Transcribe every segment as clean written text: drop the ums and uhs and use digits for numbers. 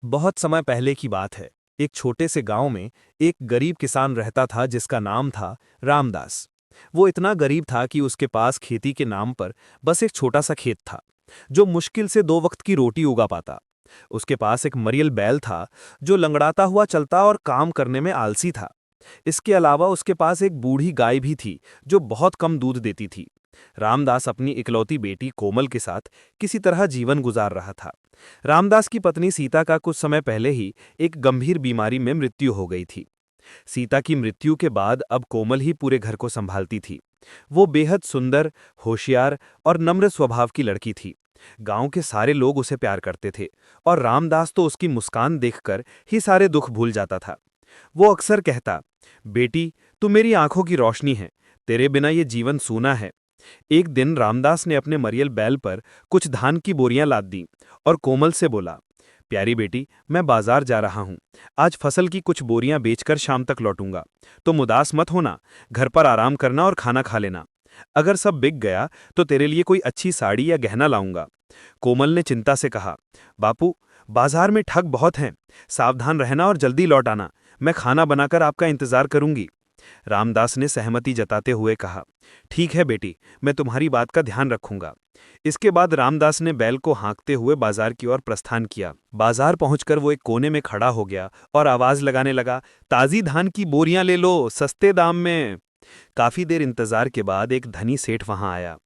बहुत समय पहले की बात है। एक छोटे से गांव में एक गरीब किसान रहता था जिसका नाम था रामदास। वो इतना गरीब था कि उसके पास खेती के नाम पर बस एक छोटा सा खेत था, जो मुश्किल से 2 वक्त की रोटी उगा पाता। उसके पास एक मरियल बैल था, जो लंगड़ाता हुआ चलता और काम करने में आलसी था। इसके अलावा उसके पास एक बूढ़ी गाय भी थी, जो बहुत कम दूध देती थी। रामदास अपनी इकलौती बेटी कोमल के साथ किसी तरह जीवन गुजार रहा था। रामदास की पत्नी सीता का कुछ समय पहले ही एक गंभीर बीमारी में मृत्यु हो गई थी। सीता की मृत्यु के बाद अब कोमल ही पूरे घर को संभालती थी। वो बेहद सुंदर, होशियार और नम्र स्वभाव की लड़की थी। गांव के सारे लोग उसे प्यार करते थे, और रामदास तो उसकी मुस्कान देखकर ही सारे दुख भूल जाता था। वो अक्सर कहता, बेटी, तू मेरी आंखों की रोशनी है, तेरे बिना ये जीवन सूना है। एक दिन रामदास ने अपने मरियल बैल पर कुछ धान की बोरियां लाद दी और कोमल से बोला, प्यारी बेटी, मैं बाजार जा रहा हूं। आज फसल की कुछ बोरियां बेचकर शाम तक लौटूंगा। तुम उदास मत होना, घर पर आराम करना और खाना खा लेना। अगर सब बिक गया तो तेरे लिए कोई अच्छी साड़ी या गहना लाऊंगा। कोमल ने चिंता से कहा, बापू, बाजार में ठग बहुत हैं। सावधान रहना और जल्दी लौट आना। मैं खाना बनाकर आपका इंतजार करूंगी। रामदास ने सहमति जताते हुए कहा, ठीक है बेटी, मैं तुम्हारी बात का ध्यान रखूंगा। इसके बाद रामदास ने बैल को हाँकते हुए बाजार की ओर प्रस्थान किया। बाजार पहुंचकर वो एक कोने में खड़ा हो गया और आवाज लगाने लगा, ताजी धान की बोरियां ले लो, सस्ते दाम में। काफी देर इंतजार के बाद एक धनी सेठ वहां आया।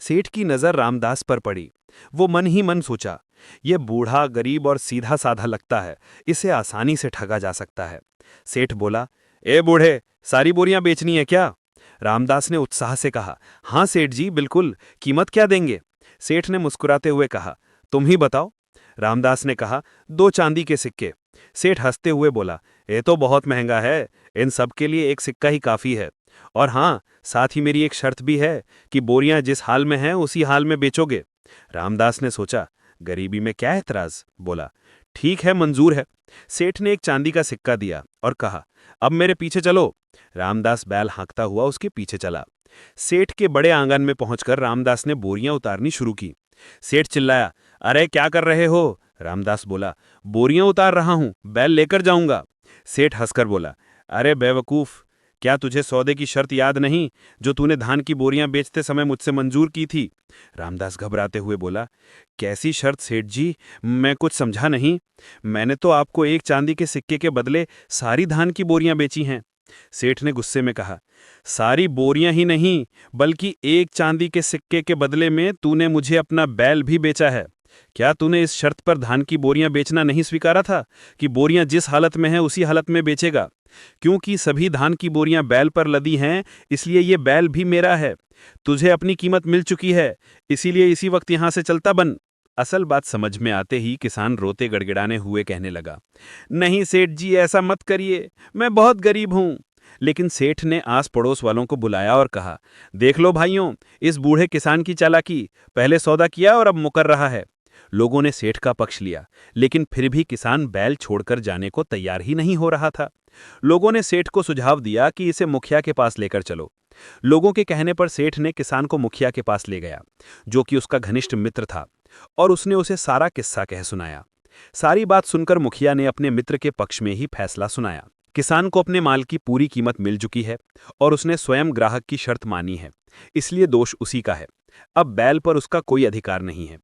सेठ की नजर रामदास पर पड़ी। वो मन ही मन सोचा, यह बूढ़ा, गरीब और सीधा साधा लगता है, इसे आसानी से ठगा जा सकता है। सेठ बोला, ए बूढ़े, सारी बोरियां बेचनी है क्या? रामदास ने उत्साह से कहा, हाँ सेठ जी, बिल्कुल। कीमत क्या देंगे? सेठ ने मुस्कुराते हुए कहा, तुम ही बताओ। रामदास ने कहा, 2 चांदी के सिक्के। सेठ हंसते हुए बोला, ये तो बहुत महंगा है, इन सब के लिए एक सिक्का ही काफी है। और हाँ, साथ ही मेरी एक शर्त भी है कि बोरियां जिस हाल में हैं उसी हाल में बेचोगे। रामदास ने सोचा, गरीबी में क्या एतराज, बोला, ठीक है, मंजूर है। सेठ ने एक चांदी का सिक्का दिया और कहा, अब मेरे पीछे चलो। रामदास बैल हाँकता हुआ उसके पीछे चला। सेठ के बड़े आंगन में पहुंचकर रामदास ने बोरियां उतारनी शुरू की। सेठ चिल्लाया, अरे क्या कर रहे हो? रामदास बोला, बोरियां उतार रहा हूं, बैल लेकर जाऊंगा। सेठ हंसकर बोला, अरे बेवकूफ, क्या तुझे सौदे की शर्त याद नहीं जो तूने धान की बोरियां बेचते समय मुझसे मंजूर की थी? रामदास घबराते हुए बोला, कैसी शर्त सेठ जी, मैं कुछ समझा नहीं। मैंने तो आपको 1 चांदी के सिक्के के बदले सारी धान की बोरियां बेची हैं। सेठ ने गुस्से में कहा, सारी बोरियां ही नहीं, बल्कि 1 चांदी के सिक्के के बदले में तूने मुझे अपना बैल भी बेचा है। क्या तूने इस शर्त पर धान की बोरियां बेचना नहीं स्वीकारा था कि बोरियां जिस हालत में हैं उसी हालत में बेचेगा? क्योंकि सभी धान की बोरियां बैल पर लदी हैं, इसलिए ये बैल भी मेरा है। तुझे अपनी कीमत मिल चुकी है, इसीलिए इसी वक्त यहां से चलता बन। असल बात समझ में आते ही किसान रोते गड़गड़ाने हुए कहने लगा, नहीं सेठ जी, ऐसा मत करिए, मैं बहुत गरीब हूं। लेकिन सेठ ने आस पड़ोस वालों को बुलाया और कहा, देख लो भाइयों, इस बूढ़े किसान की चालाकी, पहले सौदा किया और अब मुकर रहा है। लोगों ने सेठ का पक्ष लिया, लेकिन फिर भी किसान बैल छोड़कर जाने को तैयार ही नहीं हो रहा था। लोगों ने सेठ को सुझाव दिया कि इसे मुखिया के पास लेकर चलो। लोगों के कहने पर सेठ ने किसान को मुखिया के पास ले गया, जो कि उसका घनिष्ठ मित्र था, और उसने उसे सारा किस्सा कह सुनाया। सारी बात सुनकर मुखिया ने अपने मित्र के पक्ष में ही फैसला सुनाया। किसान को अपने माल की पूरी कीमत मिल चुकी है और उसने स्वयं ग्राहक की शर्त मानी है, इसलिए दोष उसी का है। अब बैल पर उसका कोई अधिकार नहीं है।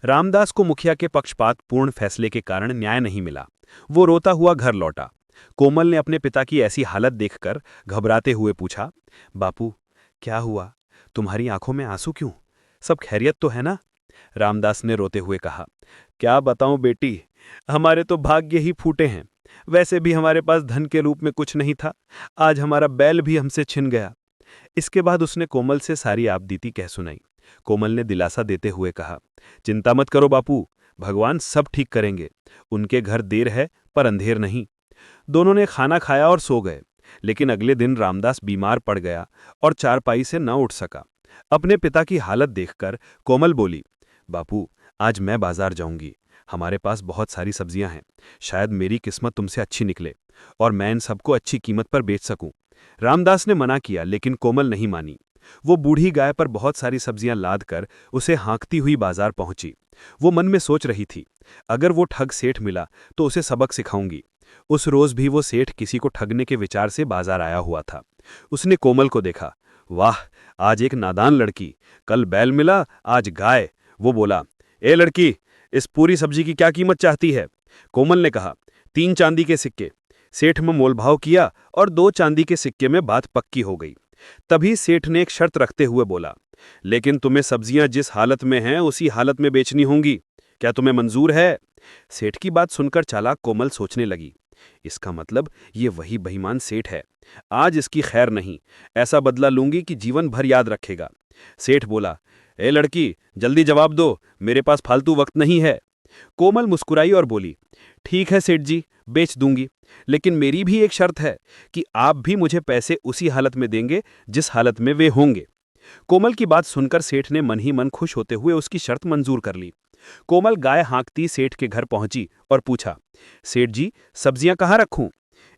रामदास को मुखिया के पक्षपात पूर्ण फैसले के कारण न्याय नहीं मिला। वो रोता हुआ घर लौटा। कोमल ने अपने पिता की ऐसी हालत देखकर घबराते हुए पूछा, बापू, क्या हुआ? तुम्हारी आंखों में आंसू क्यों? सब खैरियत तो है ना? रामदास ने रोते हुए कहा, क्या बताऊं बेटी, हमारे तो भाग्य ही फूटे हैं। वैसे भी हमारे पास धन के रूप में कुछ नहीं था, आज हमारा बैल भी हमसे छिन गया। इसके बाद उसने कोमल से सारी आपबीती कह सुनाई। कोमल ने दिलासा देते हुए कहा, चिंता मत करो बापू, भगवान सब ठीक करेंगे। उनके घर देर है पर अंधेर नहीं। दोनों ने खाना खाया और सो गए। लेकिन अगले दिन रामदास बीमार पड़ गया और चारपाई से न उठ सका। अपने पिता की हालत देखकर कोमल बोली, बापू, आज मैं बाजार जाऊंगी। हमारे पास बहुत सारी सब्जियां हैं। शायद मेरी किस्मत तुमसे अच्छी निकले और मैं इन सबको अच्छी कीमत पर बेच सकूं। रामदास ने मना किया, लेकिन कोमल नहीं मानी। वो बूढ़ी गाय पर बहुत सारी सब्जियां लाद कर उसे हाँकती हुई बाजार पहुंची। वो मन में सोच रही थी, अगर वो ठग सेठ मिला तो उसे सबक सिखाऊंगी। उस रोज भी वो सेठ किसी को ठगने के विचार से बाजार आया हुआ था। उसने कोमल को देखा। वाह, आज एक नादान लड़की, कल बैल मिला, आज गाय। वो बोला, ए लड़की, इस पूरी सब्जी की क्या कीमत चाहती है? कोमल ने कहा, 3 चांदी के सिक्के। सेठ में मोलभाव किया और 2 चांदी के सिक्के में बात पक्की हो गई। तभी सेठ ने एक शर्त रखते हुए बोला, लेकिन तुम्हें सब्जियां जिस हालत में हैं उसी हालत में बेचनी होंगी। क्या तुम्हें मंजूर है? सेठ की बात सुनकर चालाक कोमल सोचने लगी, इसका मतलब ये वही बेईमान सेठ है। आज इसकी खैर नहीं, ऐसा बदला लूंगी कि जीवन भर याद रखेगा। सेठ बोला, ए लड़की, जल्दी जवाब दो, मेरे पास फालतू वक्त नहीं है। कोमल मुस्कुराई और बोली, ठीक है सेठ जी, बेच दूंगी, लेकिन मेरी भी एक शर्त है कि आप भी मुझे पैसे उसी हालत में देंगे जिस हालत में वे होंगे। कोमल की बात सुनकर सेठ ने मन ही मन खुश होते हुए उसकी शर्त मंजूर कर ली। कोमल गाय हाँकती सेठ के घर पहुंची और पूछा, सेठ जी, सब्जियां कहाँ रखूं?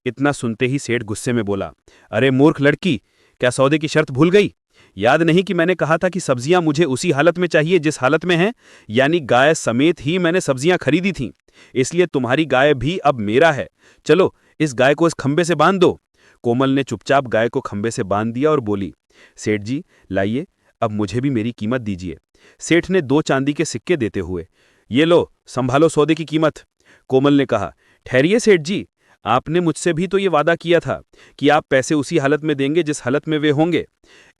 इतना सुनते ही सेठ गुस्से में बोला, अरे मूर्ख लड़की, क्या सौदे की शर्त भूल गई? याद नहीं कि मैंने कहा था कि सब्जियां मुझे उसी हालत में चाहिए जिस हालत में हैं? यानी गाय समेत ही मैंने सब्जियां खरीदी थीं, इसलिए तुम्हारी गाय भी अब मेरा है। चलो, इस गाय को इस खंबे से बांध दो। कोमल ने चुपचाप गाय को खंबे से बांध दिया और बोली, सेठ जी, लाइए, अब मुझे भी मेरी कीमत दीजिए। सेठ ने 2 चांदी के सिक्के देते हुए, ये लो, संभालो सौदे की कीमत। कोमल ने कहा, ठहरिए सेठ जी, आपने मुझसे भी तो ये वादा किया था कि आप पैसे उसी हालत में देंगे जिस हालत में वे होंगे।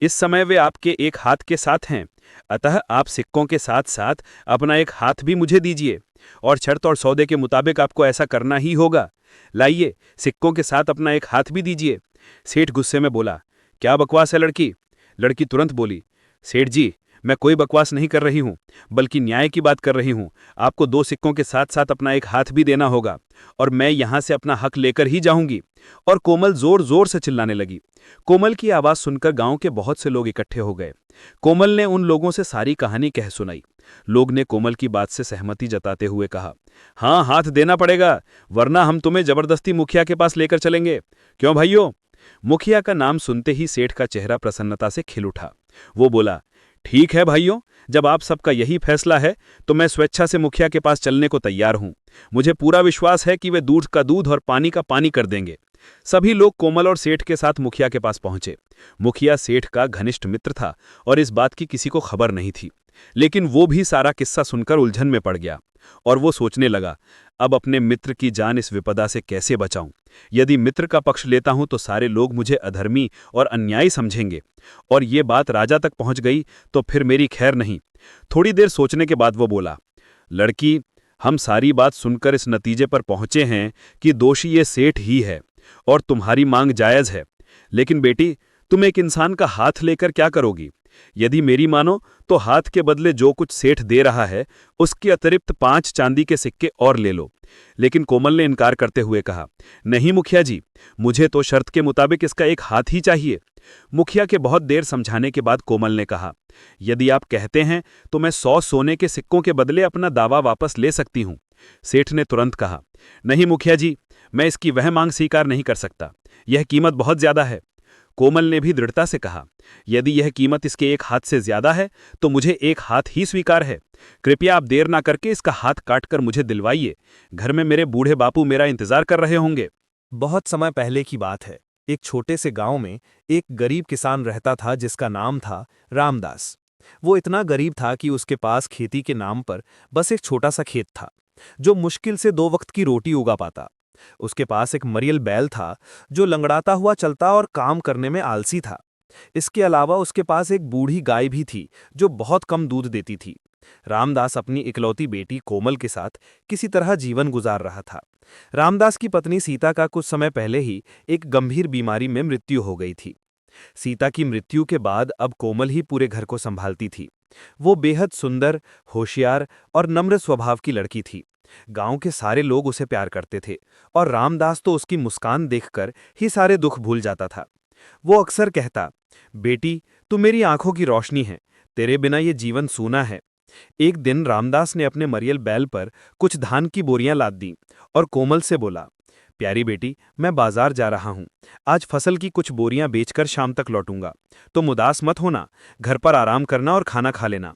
इस समय वे आपके एक हाथ के साथ हैं, अतः आप सिक्कों के साथ साथ अपना एक हाथ भी मुझे दीजिए, और शर्त और सौदे के मुताबिक आपको ऐसा करना ही होगा। लाइए, सिक्कों के साथ अपना एक हाथ भी दीजिए। सेठ गुस्से में बोला, क्या बकवास है लड़की? लड़की तुरंत बोली, सेठ जी, मैं कोई बकवास नहीं कर रही हूं, बल्कि न्याय की बात कर रही हूं। आपको 2 सिक्कों के साथ साथ अपना एक हाथ भी देना होगा, और मैं यहां से अपना हक लेकर ही जाऊंगी। और कोमल जोर जोर से चिल्लाने लगी। कोमल की आवाज सुनकर गांव के बहुत से लोग इकट्ठे हो गए। कोमल ने उन लोगों से सारी कहानी कह सुनाई। लोग ने कोमल की बात से सहमति जताते हुए कहा, हाँ, हाथ देना पड़ेगा, वरना हम तुम्हें जबरदस्ती मुखिया के पास लेकर चलेंगे। क्यों भाइयों? मुखिया का नाम सुनते ही सेठ का चेहरा प्रसन्नता से खिल उठा। वो बोला, ठीक है भाइयों, जब आप सबका यही फैसला है तो मैं स्वेच्छा से मुखिया के पास चलने को तैयार हूं। मुझे पूरा विश्वास है कि वे दूध का दूध और पानी का पानी कर देंगे। सभी लोग कोमल और सेठ के साथ मुखिया के पास पहुंचे। मुखिया सेठ का घनिष्ठ मित्र था और इस बात की किसी को खबर नहीं थी, लेकिन वो भी सारा किस्सा सुनकर उलझन में पड़ गया और वो सोचने लगा, अब अपने मित्र की जान इस विपदा से कैसे बचाऊं? यदि मित्र का पक्ष लेता हूं तो सारे लोग मुझे अधर्मी और अन्यायी समझेंगे, और ये बात राजा तक पहुंच गई तो फिर मेरी खैर नहीं। थोड़ी देर सोचने के बाद वो बोला, लड़की, हम सारी बात सुनकर इस नतीजे पर पहुंचे हैं कि दोषी ये सेठ ही है और तुम्हारी मांग जायज है। लेकिन बेटी, तुम एक इंसान का हाथ लेकर क्या करोगी? यदि मेरी मानो तो हाथ के बदले जो कुछ सेठ दे रहा है उसके अतिरिक्त 5 चांदी के सिक्के और ले लो। लेकिन कोमल ने इनकार करते हुए कहा, नहीं मुखिया जी, मुझे तो शर्त के मुताबिक इसका एक हाथ ही चाहिए। मुखिया के बहुत देर समझाने के बाद कोमल ने कहा, यदि आप कहते हैं तो मैं 100 सोने के सिक्कों के बदले अपना दावा वापस ले सकती हूं। सेठ ने तुरंत कहा, नहीं मुखिया जी, मैं इसकी वह मांग स्वीकार नहीं कर सकता, यह कीमत बहुत ज्यादा है। कोमल ने भी दृढ़ता से कहा, यदि यह कीमत इसके एक हाथ से ज्यादा है तो मुझे एक हाथ ही स्वीकार है। कृपया आप देर ना करके इसका हाथ काटकर मुझे दिलवाइए। घर में मेरे बूढ़े बापू मेरा इंतजार कर रहे होंगे। बहुत समय पहले की बात है। एक छोटे से गांव में एक गरीब किसान रहता था जिसका नाम था रामदास। वो इतना गरीब था कि उसके पास खेती के नाम पर बस एक छोटा सा खेत था, जो मुश्किल से 2 वक्त की रोटी उगा पाता। उसके पास एक मरियल बैल था जो लंगड़ाता हुआ चलता और काम करने में आलसी था। इसके अलावा उसके पास एक बूढ़ी गाय भी थी जो बहुत कम दूध देती थी। रामदास अपनी इकलौती बेटी कोमल के साथ किसी तरह जीवन गुजार रहा था। रामदास की पत्नी सीता का कुछ समय पहले ही एक गंभीर बीमारी में मृत्यु हो गई थी। सीता की मृत्यु के बाद अब कोमल ही पूरे घर को संभालती थी। वो बेहद सुंदर, होशियार और नम्र स्वभाव की लड़की थी। गांव के सारे लोग उसे प्यार करते थे और रामदास तो उसकी मुस्कान देखकर ही सारे दुख भूल जाता था। वो अक्सर कहता, बेटी, तू मेरी आंखों की रोशनी है, तेरे बिना ये जीवन सूना है। एक दिन रामदास ने अपने मरियल बैल पर कुछ धान की बोरियां लाद दी और कोमल से बोला, प्यारी बेटी, मैं बाजार जा रहा हूँ। आज फसल की कुछ बोरियां बेचकर शाम तक लौटूंगा। तुम उदास मत होना, घर पर आराम करना और खाना खा लेना।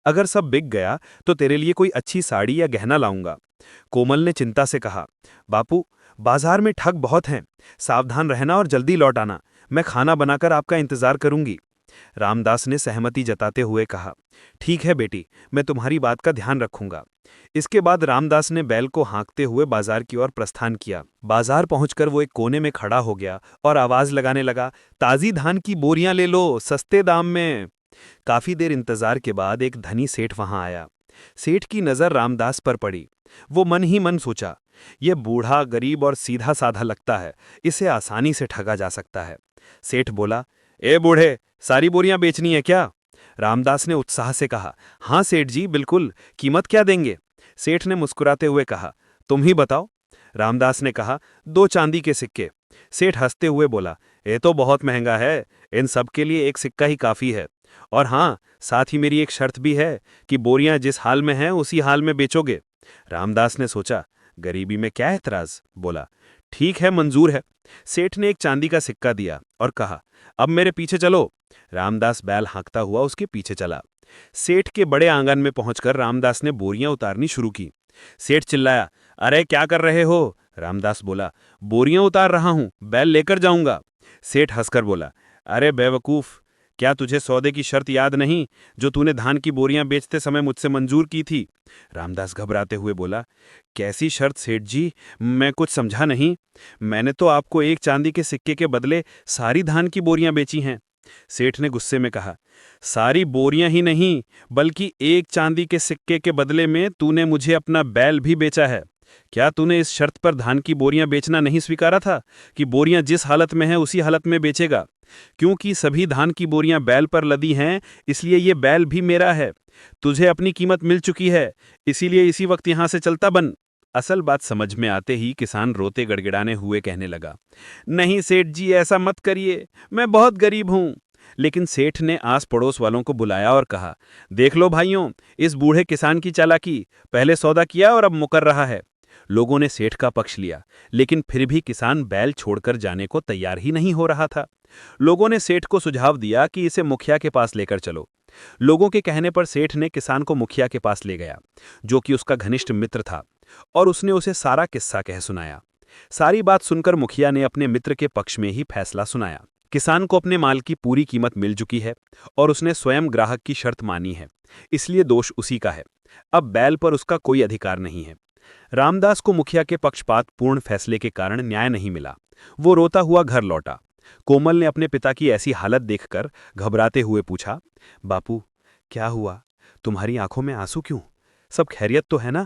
अगर सब बिक गया तो तेरे लिए कोई अच्छी साड़ी या गहना लाऊंगा। कोमल ने चिंता से कहा, बापू, बाजार में ठग बहुत हैं। सावधान रहना और जल्दी लौट आना। मैं खाना बनाकर आपका इंतजार करूंगी। रामदास ने सहमति जताते हुए कहा, ठीक है बेटी, मैं तुम्हारी बात का ध्यान रखूंगा। इसके बाद रामदास ने बैल को हाँकते हुए बाजार की ओर प्रस्थान किया। बाजार पहुंचकर वो एक कोने में खड़ा हो गया और आवाज लगाने लगा, ताजी धान की बोरियां ले लो, सस्ते दाम में। काफी देर इंतजार के बाद एक धनी सेठ वहां आया। सेठ की नजर रामदास पर पड़ी। वो मन ही मन सोचा, ये बूढ़ा, गरीब और सीधा साधा लगता है, इसे आसानी से ठगा जा सकता है। सेठ बोला, ए बूढ़े, सारी बोरियां बेचनी है क्या? रामदास ने उत्साह से कहा, हाँ सेठ जी, बिल्कुल। कीमत क्या देंगे? सेठ ने मुस्कुराते हुए कहा, तुम ही बताओ। रामदास ने कहा, 2 चांदी के सिक्के। सेठ हंसते हुए बोला, ये तो बहुत महंगा है, इन सब के लिए एक सिक्का ही काफी है। और हाँ, साथ ही मेरी एक शर्त भी है कि बोरियां जिस हाल में हैं उसी हाल में बेचोगे। रामदास ने सोचा, गरीबी में क्या एतराज? बोला, ठीक है, मंजूर है। सेठ ने एक चांदी का सिक्का दिया और कहा, अब मेरे पीछे चलो। रामदास बैल हाँकता हुआ उसके पीछे चला। सेठ के बड़े आंगन में पहुंचकर रामदास ने बोरियां उतारनी शुरू की। सेठ चिल्लाया, अरे क्या कर रहे हो? रामदास बोला, बोरियां उतार रहा हूं, बैल लेकर जाऊंगा। सेठ हंसकर बोला, अरे बेवकूफ, क्या तुझे सौदे की शर्त याद नहीं जो तूने धान की बोरियां बेचते समय मुझसे मंजूर की थी? रामदास घबराते हुए बोला, कैसी शर्त सेठ जी, मैं कुछ समझा नहीं। मैंने तो आपको एक चांदी के सिक्के के बदले सारी धान की बोरियां बेची हैं। सेठ ने गुस्से में कहा, सारी बोरियां ही नहीं, बल्कि एक चांदी के सिक्के के बदले में तूने मुझे अपना बैल भी बेचा है। क्या तूने इस शर्त पर धान की बोरियां बेचना नहीं स्वीकारा था कि बोरियां जिस हालत में हैं उसी हालत में बेचेगा? क्योंकि सभी धान की बोरियां बैल पर लदी हैं, इसलिए ये बैल भी मेरा है। तुझे अपनी कीमत मिल चुकी है, इसीलिए इसी वक्त यहां से चलता बन। असल बात समझ में आते ही किसान रोते गड़गड़ाने हुए कहने लगा, नहीं सेठ जी, ऐसा मत करिए, मैं बहुत गरीब हूं। लेकिन सेठ ने आस पड़ोस वालों को बुलाया और कहा, देख लो भाइयों, इस बूढ़े किसान की चालाकी, पहले सौदा किया और अब मुकर रहा है। लोगों ने सेठ का पक्ष लिया, लेकिन फिर भी किसान बैल छोड़कर जाने को तैयार ही नहीं हो रहा था। लोगों ने सेठ को सुझाव दिया कि इसे मुखिया के पास लेकर चलो। लोगों के कहने पर सेठ ने किसान को मुखिया के पास ले गया, जो कि उसका घनिष्ठ मित्र था, और उसने उसे सारा किस्सा कह सुनाया। सारी बात सुनकर मुखिया ने अपने मित्र के पक्ष में ही फैसला सुनाया। किसान को अपने माल की पूरी कीमत मिल चुकी है और उसने स्वयं ग्राहक की शर्त मानी है, इसलिए दोष उसी का है। अब बैल पर उसका कोई अधिकार नहीं है। रामदास को मुखिया के पक्षपात पूर्ण फैसले के कारण न्याय नहीं मिला। वो रोता हुआ घर लौटा। कोमल ने अपने पिता की ऐसी हालत देखकर घबराते हुए पूछा, बापू, क्या हुआ? तुम्हारी आंखों में आंसू क्यों? सब खैरियत तो है ना?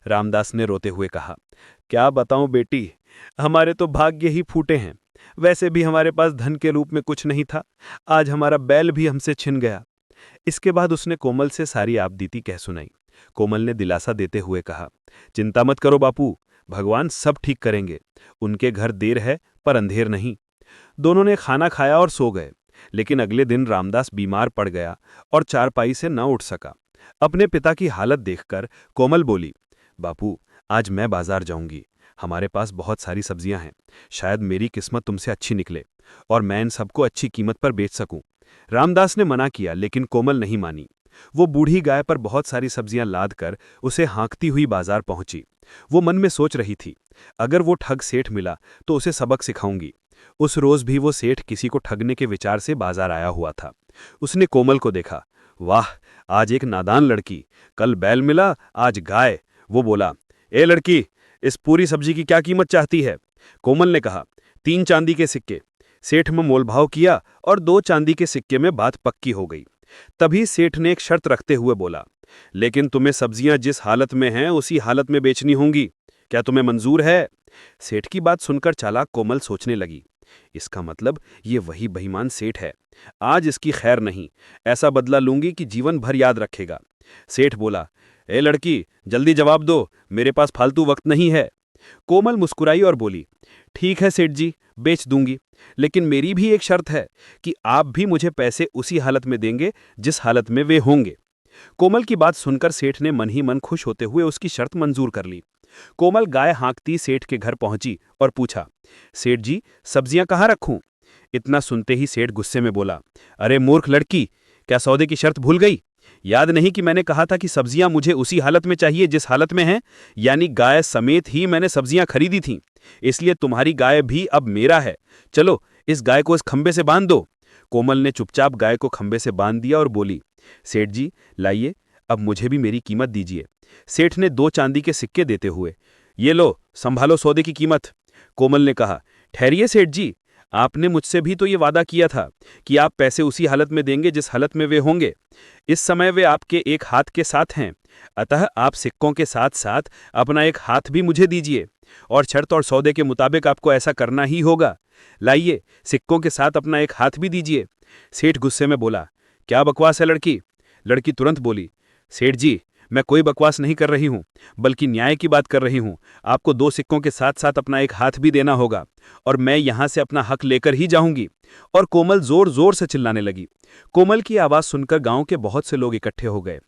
रामदास ने रोते हुए कहा, क्या बताऊं बेटी, हमारे तो भाग्य ही फूटे हैं। वैसे भी हमारे पास धन के रूप में कुछ नहीं था, आज हमारा बैल भी हमसे छिन गया। इसके बाद उसने कोमल से सारी आपबीती कह सुनाई। कोमल ने दिलासा देते हुए कहा, चिंता मत करो बापू, भगवान सब ठीक करेंगे। उनके घर देर है पर अंधेर नहीं। दोनों ने खाना खाया और सो गए। लेकिन अगले दिन रामदास बीमार पड़ गया और चारपाई से न उठ सका। अपने पिता की हालत देखकर कोमल बोली, बापू, आज मैं बाजार जाऊंगी। हमारे पास बहुत सारी सब्जियां हैं। शायद मेरी किस्मत तुमसे अच्छी निकले और मैं इन सबको अच्छी कीमत पर बेच सकूं। रामदास ने मना किया, लेकिन कोमल नहीं मानी। वो बूढ़ी गाय पर बहुत सारी सब्जियां लाद कर उसे हाँकती हुई बाजार पहुंची। वो मन में सोच रही थी, अगर वो ठग सेठ मिला तो उसे सबक सिखाऊंगी। उस रोज भी वो सेठ किसी को ठगने के विचार से बाजार आया हुआ था। उसने कोमल को देखा, वाह, आज एक नादान लड़की, कल बैल मिला, आज गाय। वो बोला, ए लड़की, इस पूरी सब्जी की क्या कीमत चाहती है? कोमल ने कहा, 3 चांदी के सिक्के। सेठ में मोलभाव किया और 2 चांदी के सिक्के में बात पक्की हो गई। तभी सेठ ने एक शर्त रखते हुए बोला, लेकिन तुम्हें सब्जियां जिस हालत में हैं उसी हालत में बेचनी होंगी। क्या तुम्हें मंजूर है? सेठ की बात सुनकर चालाक कोमल सोचने लगी, इसका मतलब ये वही बेईमान सेठ है। आज इसकी खैर नहीं, ऐसा बदला लूंगी कि जीवन भर याद रखेगा। सेठ बोला, ए लड़की, जल्दी जवाब दो, मेरे पास फालतू वक्त नहीं है। कोमल मुस्कुराई और बोली, ठीक है सेठ जी, बेच दूंगी, लेकिन मेरी भी एक शर्त है कि आप भी मुझे पैसे उसी हालत में देंगे जिस हालत में वे होंगे। कोमल की बात सुनकर सेठ ने मन ही मन खुश होते हुए उसकी शर्त मंजूर कर ली। कोमल गाय हाँकती सेठ के घर पहुंची और पूछा, सेठ जी, सब्जियां कहाँ रखूं? इतना सुनते ही सेठ गुस्से में बोला, अरे मूर्ख लड़की, क्या सौदे की शर्त भूल गई? याद नहीं कि मैंने कहा था कि सब्जियां मुझे उसी हालत में चाहिए जिस हालत में हैं? यानी गाय समेत ही मैंने सब्जियां खरीदी थीं। इसलिए तुम्हारी गाय भी अब मेरा है। चलो, इस गाय को इस खंबे से बांध दो। कोमल ने चुपचाप गाय को खंबे से बांध दिया और बोली, सेठ जी, लाइए, अब मुझे भी मेरी कीमत दीजिए। सेठ ने 2 चांदी के सिक्के देते हुए, ये लो, संभालो सौदे की कीमत। कोमल ने कहा, ठहरिए सेठ जी, आपने मुझसे भी तो ये वादा किया था कि आप पैसे उसी हालत में देंगे जिस हालत में वे होंगे। इस समय वे आपके एक हाथ के साथ हैं, अतः आप सिक्कों के साथ साथ अपना एक हाथ भी मुझे दीजिए, और शर्त और सौदे के मुताबिक आपको ऐसा करना ही होगा। लाइए, सिक्कों के साथ अपना एक हाथ भी दीजिए। सेठ गुस्से में बोला, क्या बकवास है लड़की? लड़की तुरंत बोली, सेठ जी, मैं कोई बकवास नहीं कर रही हूं, बल्कि न्याय की बात कर रही हूं। आपको 2 सिक्कों के साथ साथ अपना एक हाथ भी देना होगा, और मैं यहां से अपना हक लेकर ही जाऊंगी। और कोमल जोर जोर से चिल्लाने लगी। कोमल की आवाज सुनकर गांव के बहुत से लोग इकट्ठे हो गए।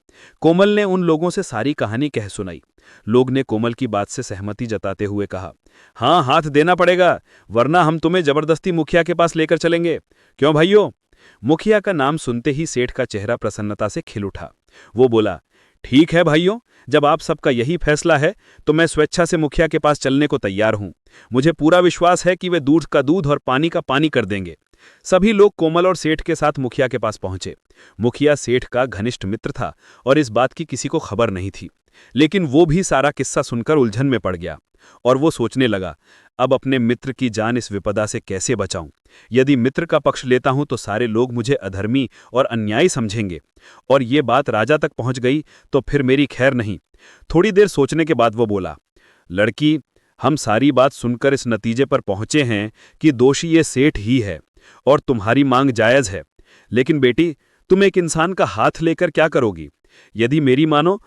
कोमल ने उन लोगों से सारी कहानी कह सुनाई। लोग ने कोमल की बात से सहमति जताते हुए कहा, हाँ, हाथ देना पड़ेगा, वरना हम तुम्हें जबरदस्ती मुखिया के पास लेकर चलेंगे। क्यों भाइयों? मुखिया का नाम सुनते ही सेठ का चेहरा प्रसन्नता से खिल उठा। वो बोला, ठीक है भाइयों, जब आप सबका यही फैसला है तो मैं स्वेच्छा से मुखिया के पास चलने को तैयार हूं। मुझे पूरा विश्वास है कि वे दूध का दूध और पानी का पानी कर देंगे। सभी लोग कोमल और सेठ के साथ मुखिया के पास पहुंचे। मुखिया सेठ का घनिष्ठ मित्र था और इस बात की किसी को खबर नहीं थी, लेकिन वो भी सारा किस्सा सुनकर उलझन में पड़ गया और वो सोचने लगा, अब अपने मित्र की जान इस विपदा से कैसे बचाऊं? यदि मित्र का पक्ष लेता हूं तो सारे लोग मुझे अधर्मी और अन्यायी समझेंगे, और ये बात राजा तक पहुंच गई तो फिर मेरी खैर नहीं। थोड़ी देर सोचने के बाद वो बोला, लड़की, हम सारी बात सुनकर इस नतीजे पर पहुंचे हैं कि दोषी ये सेठ ही है और तुम्हारी मांग जायज है। लेकिन बेटी, तुम एक इंसान का हाथ लेकर क्या करोगी? यदि मेरी मानो